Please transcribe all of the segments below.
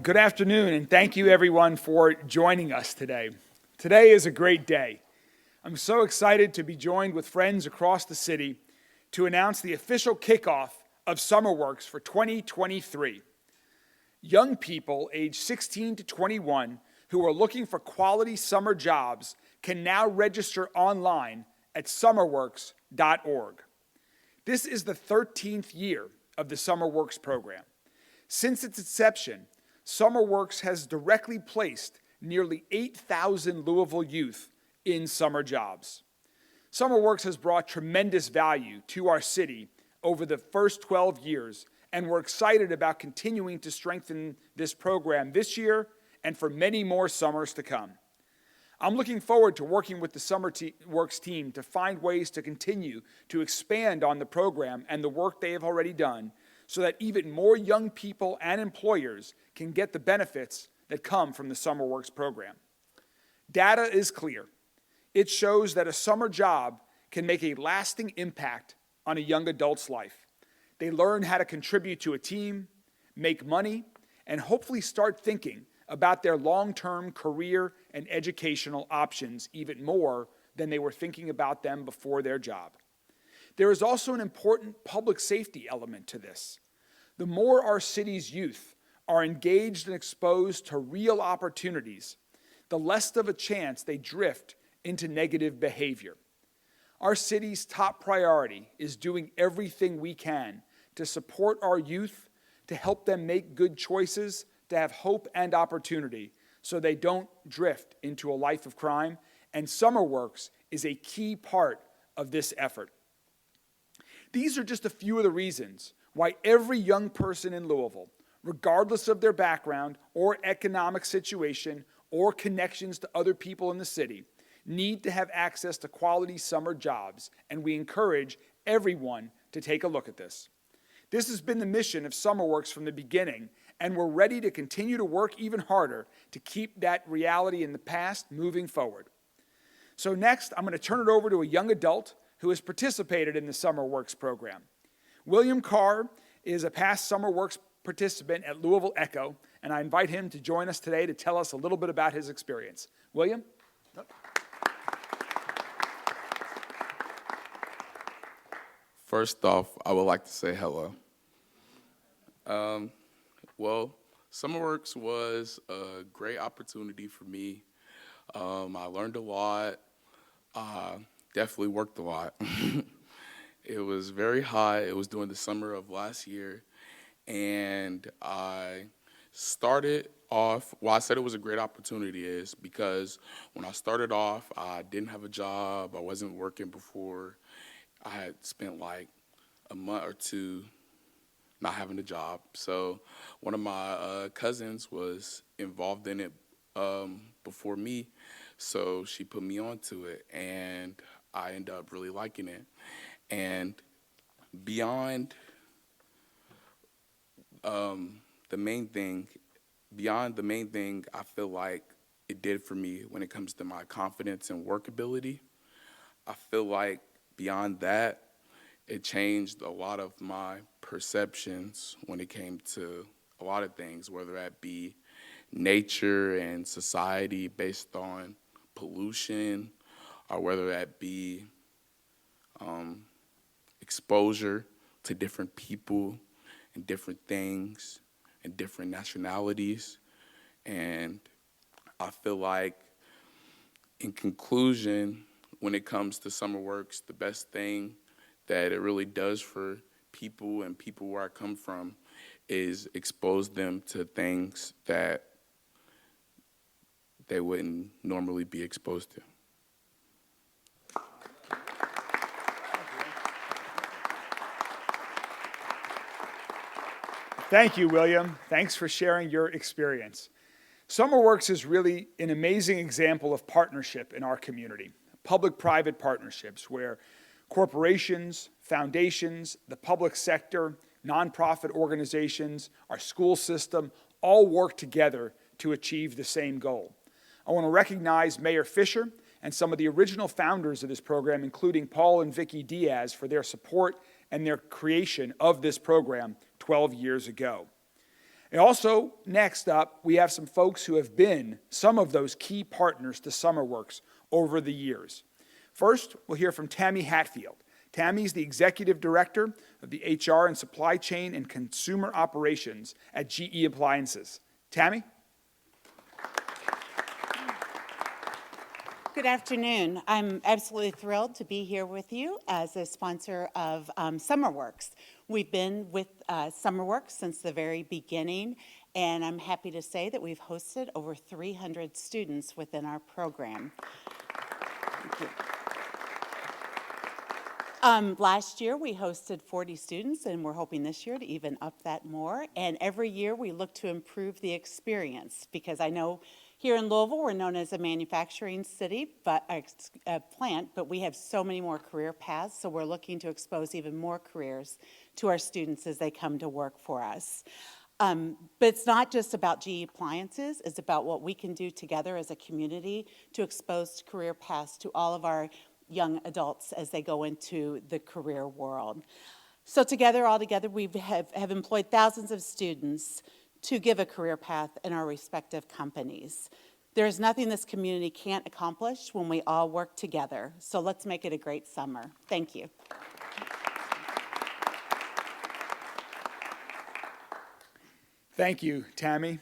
Good afternoon, and thank you everyone for joining us today. Today is a great day. I'm so excited to be joined with friends across the city to announce the official kickoff of SummerWorks for 2023. Young people aged 16 to 21 who are looking for quality summer jobs can now register online at SummerWorks.org. This is the 13th year of the SummerWorks program. Since its inception, SummerWorks has directly placed nearly 8,000 Louisville youth in summer jobs. SummerWorks has brought tremendous value to our city over the first 12 years, and we're excited about continuing to strengthen this program this year and for many more summers to come. I'm looking forward to working with the SummerWorks team to find ways to continue to expand on the program and the work they have already done so that even more young people and employers can get the benefits that come from the SummerWorks program. Data is clear. It shows that a summer job can make a lasting impact on a young adult's life. They learn how to contribute to a team, make money, and hopefully start thinking about their long-term career and educational options even more than they were thinking about them before their job. There is also an important public safety element to this. The more our city's youth are engaged and exposed to real opportunities, the less of a chance they drift into negative behavior. Our city's top priority is doing everything we can to support our youth, to help them make good choices, to have hope and opportunity so they don't drift into a life of crime, and SummerWorks is a key part of this effort. These are just a few of the reasons why every young person in Louisville, regardless of their background or economic situation or connections to other people in the city, need to have access to quality summer jobs, and we encourage everyone to take a look at this. This has been the mission of SummerWorks from the beginning, and we're ready to continue to work even harder to keep that reality in the past moving forward. So next, I'm going to turn it over to a young adult who has participated in the SummerWorks program. William Carr is a past SummerWorks participant at Louisville Echo, and I invite him to join us today to tell us a little bit about his experience. William? First off, I would like to say hello. Well, SummerWorks was a great opportunity for me. I learned a lot. Definitely worked a lot. It was very hot. It was during the summer of last year. And I started off, why I said it was a great opportunity is because when I started off, I didn't have a job. I wasn't working before. I had spent like a month or two not having a job. So one of my cousins was involved in it before me. So she put me onto it, and I ended up really liking it. And beyond the main thing, I feel like it did for me when it comes to my confidence and workability. I feel like beyond that, it changed a lot of my perceptions when it came to a lot of things, whether that be nature and society based on pollution, or whether that be exposure to different people and different things and different nationalities. And I feel like, in conclusion, when it comes to SummerWorks, the best thing that it really does for people and people where I come from is expose them to things that they wouldn't normally be exposed to. Thank you, William. Thanks for sharing your experience. SummerWorks is really an amazing example of partnership in our community, public-private partnerships where corporations, foundations, the public sector, nonprofit organizations, our school system, all work together to achieve the same goal. I want to recognize Mayor Fisher and some of the original founders of this program, including Paul and Vicki Diaz, for their support and their creation of this program 12 years ago. And also, next up, we have some folks who have been some of those key partners to SummerWorks over the years. First, we'll hear from Tammy Hatfield. Tammy is the Executive Director of the HR and Supply Chain and Consumer Operations at GE Appliances. Tammy? Good afternoon. I'm absolutely thrilled to be here with you as a sponsor of SummerWorks. We've been with SummerWorks since the very beginning, and I'm happy to say that we've hosted over 300 students within our program. Thank you. Last year, we hosted 40 students, and we're hoping this year to even up that more. And every year, we look to improve the experience, because I know here in Louisville, we're known as a manufacturing city, but a plant, but we have so many more career paths, so we're looking to expose even more careers to our students as they come to work for us. But it's not just about GE Appliances, it's about what we can do together as a community to expose career paths to all of our young adults as they go into the career world. So all together, we have employed thousands of students to give a career path in our respective companies. There is nothing this community can't accomplish when we all work together. So let's make it a great summer. Thank you. Thank you, Tammy.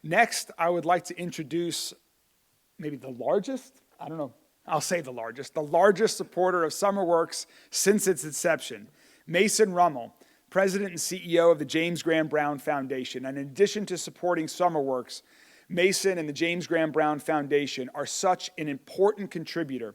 Next, I would like to introduce maybe the largest, I don't know, I'll say the largest supporter of SummerWorks since its inception, Mason Rummel, President and CEO of the James Graham Brown Foundation. And in addition to supporting SummerWorks, Mason and the James Graham Brown Foundation are such an important contributor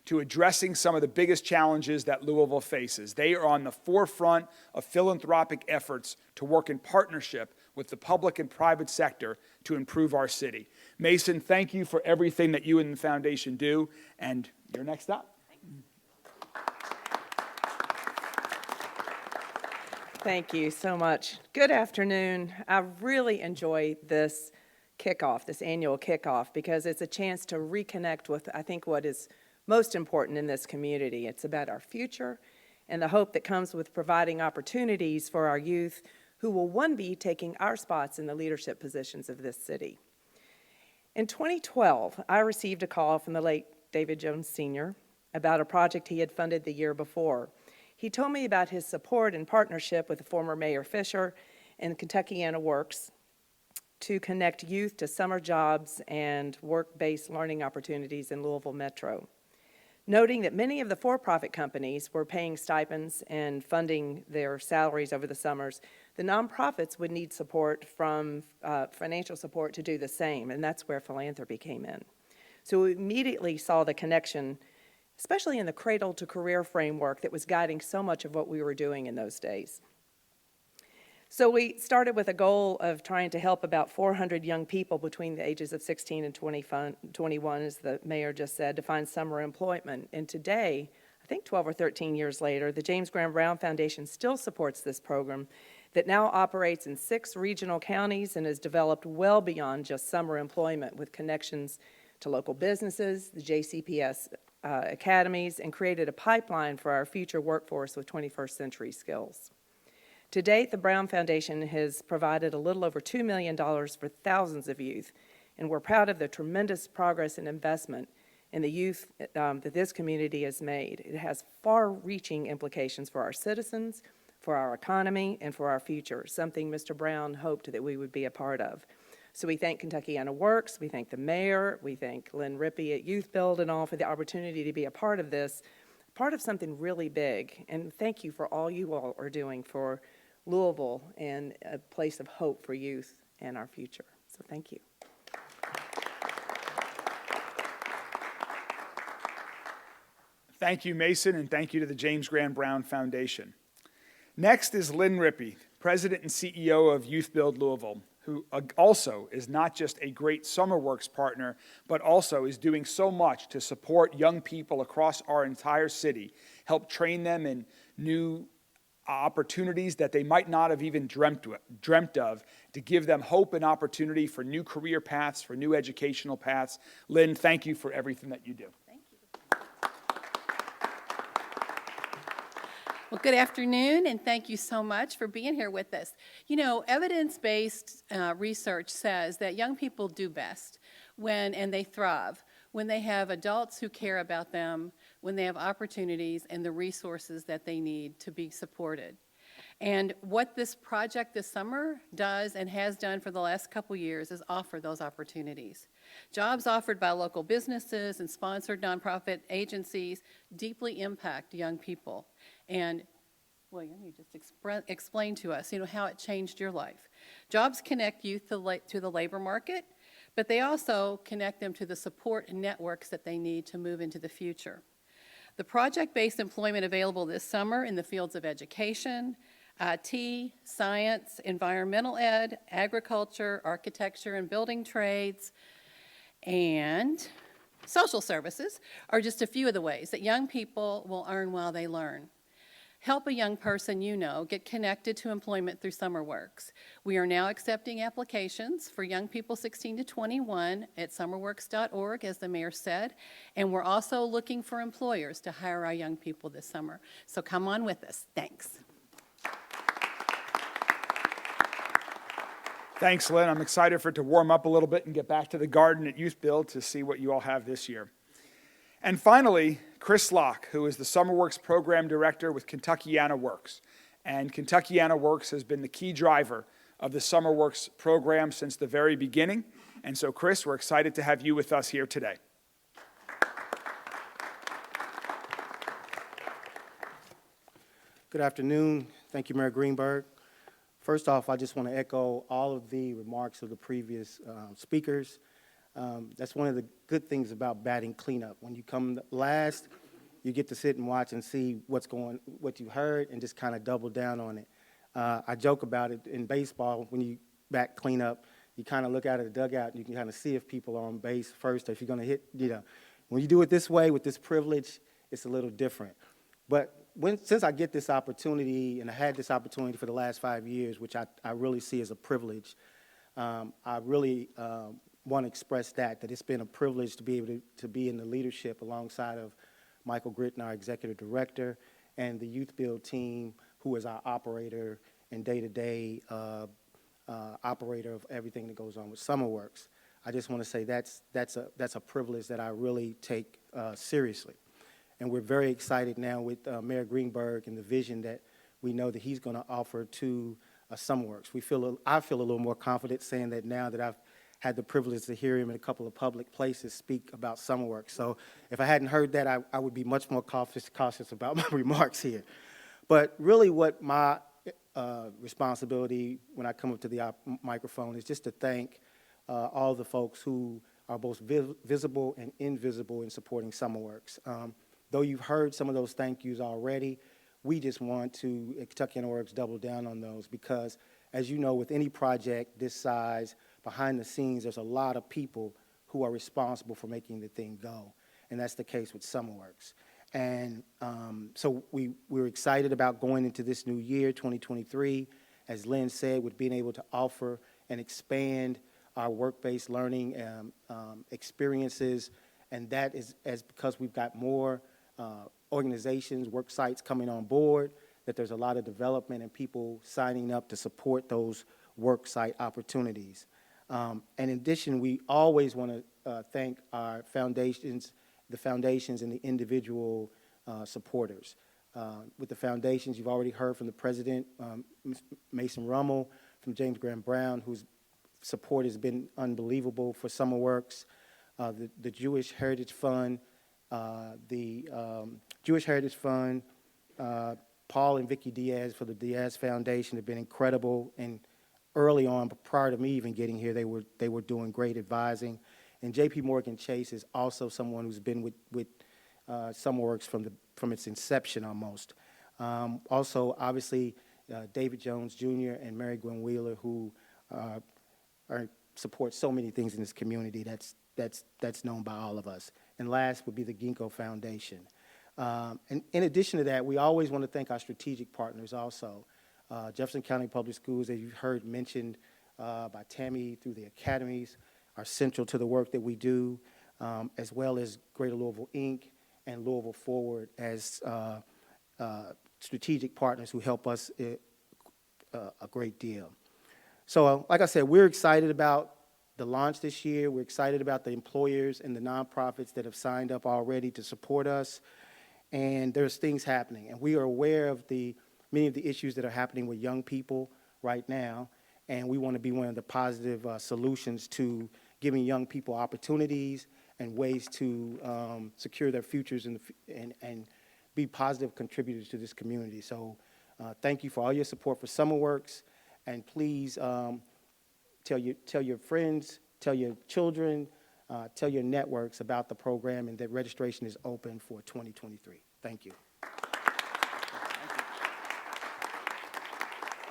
to addressing some of the biggest challenges that Louisville faces. They are on the forefront of philanthropic efforts to work in partnership with the public and private sector to improve our city. Mason, thank you for everything that you and the foundation do, and you're next up. Thank you so much. Good afternoon. I really enjoy this kickoff, this annual kickoff, because it's a chance to reconnect with, I think, what is most important in this community. It's about our future and the hope that comes with providing opportunities for our youth who will one be taking our spots in the leadership positions of this city. In 2012, I received a call from the late David Jones Sr. about a project he had funded the year before. He told me about his support and partnership with the former Mayor Fisher and Kentuckiana Works to connect youth to summer jobs and work-based learning opportunities in Louisville Metro. Noting that many of the for-profit companies were paying stipends and funding their salaries over the summers, the nonprofits would need support from financial support to do the same, and that's where philanthropy came in. So we immediately saw the connection, especially in the cradle-to-career framework that was guiding so much of what we were doing in those days. So we started with a goal of trying to help about 400 young people between the ages of 16 and 21, as the mayor just said, to find summer employment. And today, I think 12 or 13 years later, the James Graham Brown Foundation still supports this program that now operates in 6 regional counties and has developed well beyond just summer employment with connections to local businesses, the JCPS academies, and created a pipeline for our future workforce with 21st century skills. To date, the Brown Foundation has provided a little over $2 million for thousands of youth, and we're proud of the tremendous progress and investment in the youth that this community has made. It has far-reaching implications for our citizens, for our economy, and for our future, something Mr. Brown hoped that we would be a part of. So we thank Kentuckiana Works, we thank the mayor, we thank Lynn Rippey at Youth Build and all for the opportunity to be a part of this, part of something really big. And thank you for all you all are doing for Louisville and a place of hope for youth and our future. So thank you. Thank you, Mason, and thank you to the James Graham Brown Foundation. Next is Lynn Rippey, President and CEO of Youth Build Louisville, who also is not just a great SummerWorks partner, but also is doing so much to support young people across our entire city, help train them in new opportunities that they might not have even dreamt of, to give them hope and opportunity for new career paths, for new educational paths. Lynn, thank you for everything that you do. Thank you. Well, good afternoon, and thank you so much for being here with us. You know, evidence-based research says that young people do best and they thrive when they have adults who care about them, when they have opportunities and the resources that they need to be supported. And what this project this summer does and has done for the last couple years is offer those opportunities. Jobs offered by local businesses and sponsored nonprofit agencies deeply impact young people. And William, you just explain to us, how it changed your life. Jobs connect youth to the labor market, but they also connect them to the support and networks that they need to move into the future. The project-based employment available this summer in the fields of education, IT, science, environmental ed, agriculture, architecture and building trades, and social services are just a few of the ways that young people will earn while they learn. Help a young person you know get connected to employment through SummerWorks. We are now accepting applications for young people 16 to 21 at summerworks.org, as the mayor said, and we're also looking for employers to hire our young people this summer. So come on with us. Thanks. Thanks, Lynn. I'm excited for it to warm up a little bit and get back to the garden at Youth Build to see what you all have this year. And finally, Chris Locke, who is the SummerWorks Program Director with Kentuckiana Works. And Kentuckiana Works has been the key driver of the SummerWorks program since the very beginning. And so, Chris, we're excited to have you with us here today. Good afternoon. Thank you, Mayor Greenberg. First off, I just want to echo all of the remarks of the previous speakers. That's one of the good things about batting cleanup. When you come last, you get to sit and watch and see what you heard and just kind of double down on it. I joke about it in baseball. When you bat cleanup, you kind of look out of the dugout and you can kind of see if people are on base first or if you're going to hit, When you do it this way with this privilege, it's a little different. But since I get this opportunity, and I had this opportunity for the last 5 years, which I really see as a privilege, I really want to express that it's been a privilege to be able to be in the leadership alongside of Michael Gritton, our executive director, and the Youth Build team, who is our operator and day-to-day operator of everything that goes on with SummerWorks. I just want to say that's a privilege that I really take seriously. And we're very excited now with Mayor Greenberg and the vision that we know that he's going to offer to SummerWorks. I feel a little more confident saying that now that I've had the privilege to hear him in a couple of public places speak about SummerWorks. So if I hadn't heard that, I would be much more cautious about my remarks here. But really what my responsibility when I come up to the microphone is just to thank all the folks who are both visible and invisible in supporting SummerWorks. Though you've heard some of those thank yous already, we just want to, at Kentuckiana Works, double down on those because, as you know, with any project this size, behind the scenes, there's a lot of people who are responsible for making the thing go, and that's the case with SummerWorks. And so we're excited about going into this new year, 2023, as Lynn said, with being able to offer and expand our work-based learning experiences, and that is because we've got more organizations, work sites coming on board, that there's a lot of development and people signing up to support those work site opportunities. And in addition, we always want to thank our foundations, the foundations and the individual supporters. With the foundations, you've already heard from the president, Mason Rummel, from James Graham Brown, whose support has been unbelievable for SummerWorks, the Jewish Heritage Fund, Paul and Vicki Diaz for the Diaz Foundation have been incredible, and early on, prior to me even getting here, they were doing great advising. And J.P. Morgan Chase is also someone who's been with SummerWorks from its inception almost. Also, obviously, David Jones Jr. and Mary Gwen Wheeler, who support so many things in this community that's known by all of us. And last would be the Ginkgo Foundation. And in addition to that, we always want to thank our strategic partners also. Jefferson County Public Schools, as you've heard mentioned by Tammy through the academies, are central to the work that we do, as well as Greater Louisville, Inc. and Louisville Forward as strategic partners who help us a great deal. So like I said, we're excited about the launch this year. We're excited about the employers and the nonprofits that have signed up already to support us. And there's things happening. And we are aware of many of the issues that are happening with young people right now. And we want to be one of the positive solutions to giving young people opportunities and ways to secure their futures and be positive contributors to this community. So thank you for all your support for SummerWorks. And please tell your friends, tell your children, tell your networks about the program and that registration is open for 2023. Thank you.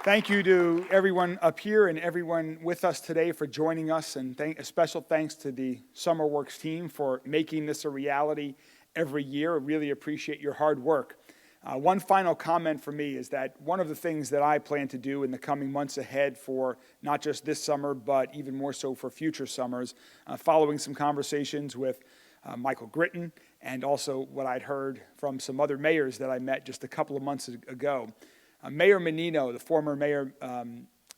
Thank you to everyone up here and everyone with us today for joining us, and a special thanks to the SummerWorks team for making this a reality every year. I really appreciate your hard work. One final comment for me is that one of the things that I plan to do in the coming months ahead for not just this summer, but even more so for future summers, following some conversations with Michael Gritton and also what I'd heard from some other mayors that I met just a couple of months ago. Mayor Menino, the former Mayor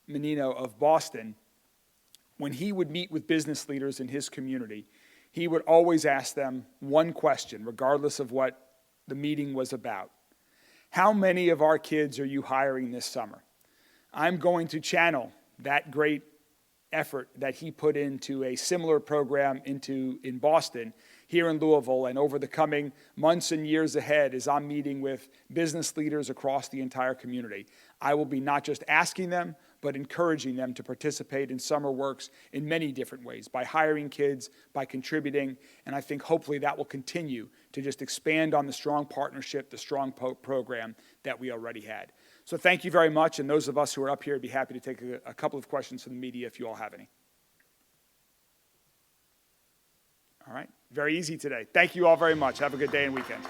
Menino of Boston, when he would meet with business leaders in his community, he would always ask them one question, regardless of what the meeting was about. How many of our kids are you hiring this summer? I'm going to channel that great effort that he put into a similar program in Boston, here in Louisville, and over the coming months and years ahead as I'm meeting with business leaders across the entire community. I will be not just asking them, but encouraging them to participate in SummerWorks in many different ways, by hiring kids, by contributing, and I think hopefully that will continue to just expand on the strong partnership, the strong program that we already had. So thank you very much, and those of us who are up here would be happy to take a couple of questions from the media if you all have any. All right, very easy today. Thank you all very much. Have a good day and weekend.